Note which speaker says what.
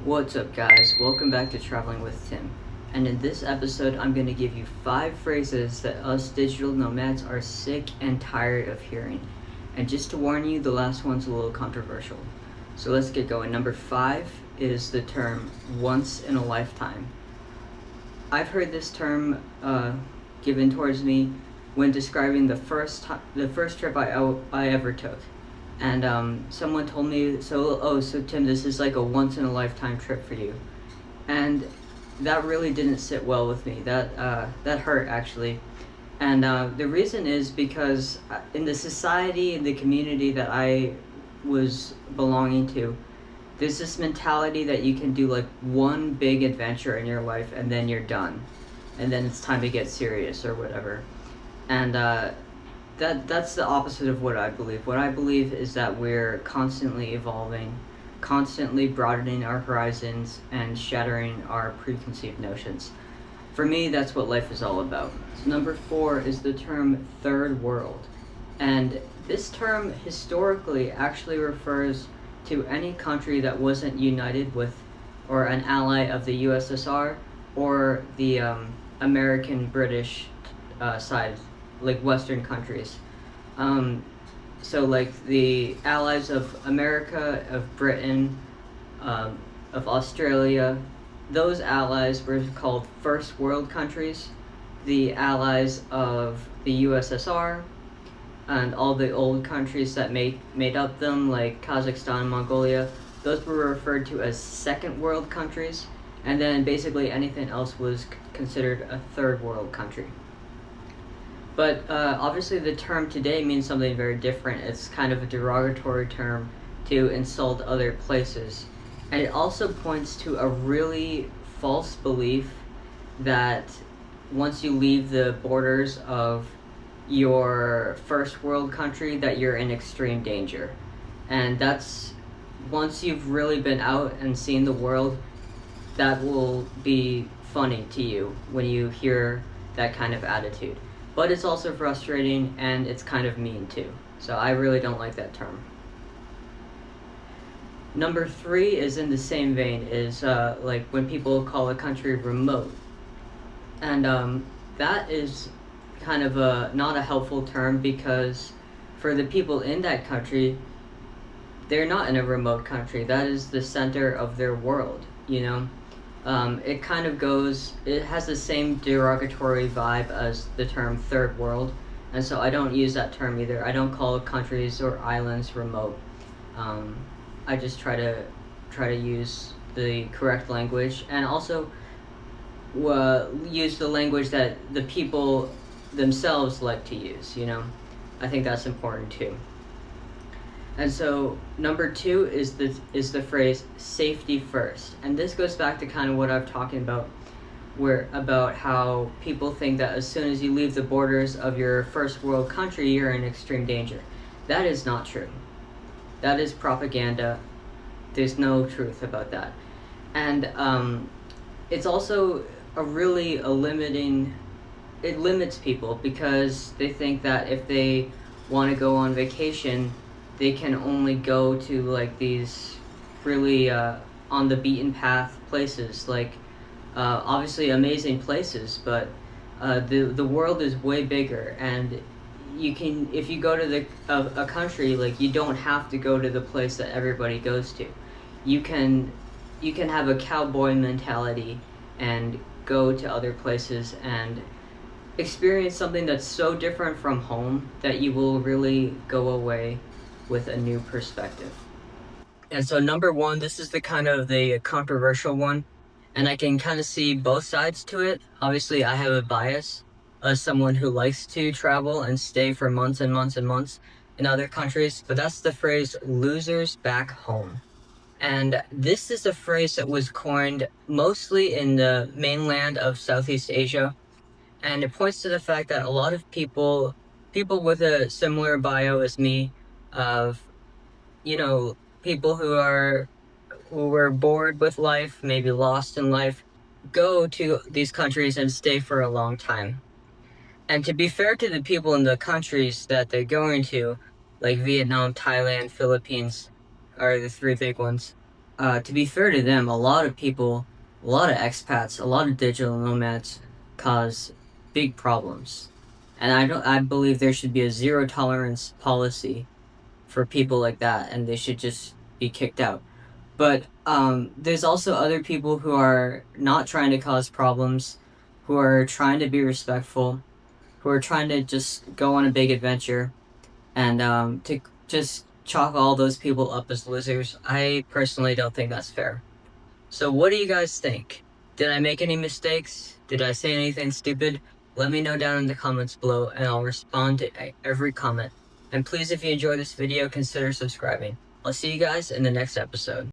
Speaker 1: What's up, guys? Welcome back to Traveling with Tim. And in this episode, I'm going to give you 5 phrases that us digital nomads are sick and tired of hearing. And just to warn you, the last one's a little controversial. So let's get going. Number 5 is the term once in a lifetime. I've heard this term given towards me when describing the first trip I ever took. And someone told me, so Tim, this is like a once in a lifetime trip for you. And that really didn't sit well with me. That hurt, actually. And the reason is because in the society, in the community that I was belonging to, there's this mentality that you can do like one big adventure in your life and then you're done. And then it's time to get serious or whatever. And that's the opposite of what I believe. What I believe is that we're constantly evolving, constantly broadening our horizons, and shattering our preconceived notions. For me, that's what life is all about. So number 4 is the term third world. And this term historically actually refers to any country that wasn't united with or an ally of the USSR or the American British side, like Western countries. So like the allies of America, of Britain, of Australia, those allies were called first world countries. The allies of the USSR and all the old countries that made up them, like Kazakhstan, Mongolia, those were referred to as second world countries. And then basically anything else was considered a third world country. But obviously the term today means something very different. It's kind of a derogatory term to insult other places. And it also points to a really false belief that once you leave the borders of your first world country, that you're in extreme danger. And that's, once you've really been out and seen the world, that will be funny to you when you hear that kind of attitude. But it's also frustrating and it's kind of mean too. So I really don't like that term. Number 3 is in the same vein, is like when people call a country remote. And that is kind of not a helpful term, because for the people in that country, they're not in a remote country. That is the center of their world, you know? It kind of it has the same derogatory vibe as the term third world, and so I don't use that term either. I don't call countries or islands remote. I just try to use the correct language, and also use the language that the people themselves like to use, you know? I think that's important too. And so number 2 is the phrase safety first. And this goes back to kind of what I've talking about, about how people think that as soon as you leave the borders of your first world country, you're in extreme danger. That is not true. That is propaganda. There's no truth about that. And it's also it limits people, because they think that if they want to go on vacation, they can only go to like these really on the beaten path places, like obviously amazing places, but the world is way bigger, and if you go to a country, like, you don't have to go to the place that everybody goes to. You can have a cowboy mentality and go to other places and experience something that's so different from home that you will really go away with a new perspective. And so number 1, this is the controversial one, and I can kind of see both sides to it. Obviously, I have a bias as someone who likes to travel and stay for months and months and months in other countries, but that's the phrase losers back home. And this is a phrase that was coined mostly in the mainland of Southeast Asia, and it points to the fact that a lot of people with a similar bio as me, of, you know, people who were bored with life, maybe lost in life, go to these countries and stay for a long time. And to be fair to the people in the countries that they're going to, like Vietnam, Thailand, Philippines are the 3 big ones, to be fair to them, a lot of people, a lot of expats, a lot of digital nomads cause big problems. And I believe there should be a zero tolerance policy for people like that, and they should just be kicked out. But there's also other people who are not trying to cause problems, who are trying to be respectful, who are trying to just go on a big adventure, and to just chalk all those people up as losers, I personally don't think that's fair. So what do you guys think? Did I make any mistakes? Did I say anything stupid? Let me know down in the comments below, and I'll respond to every comment. And please, if you enjoyed this video, consider subscribing. I'll see you guys in the next episode.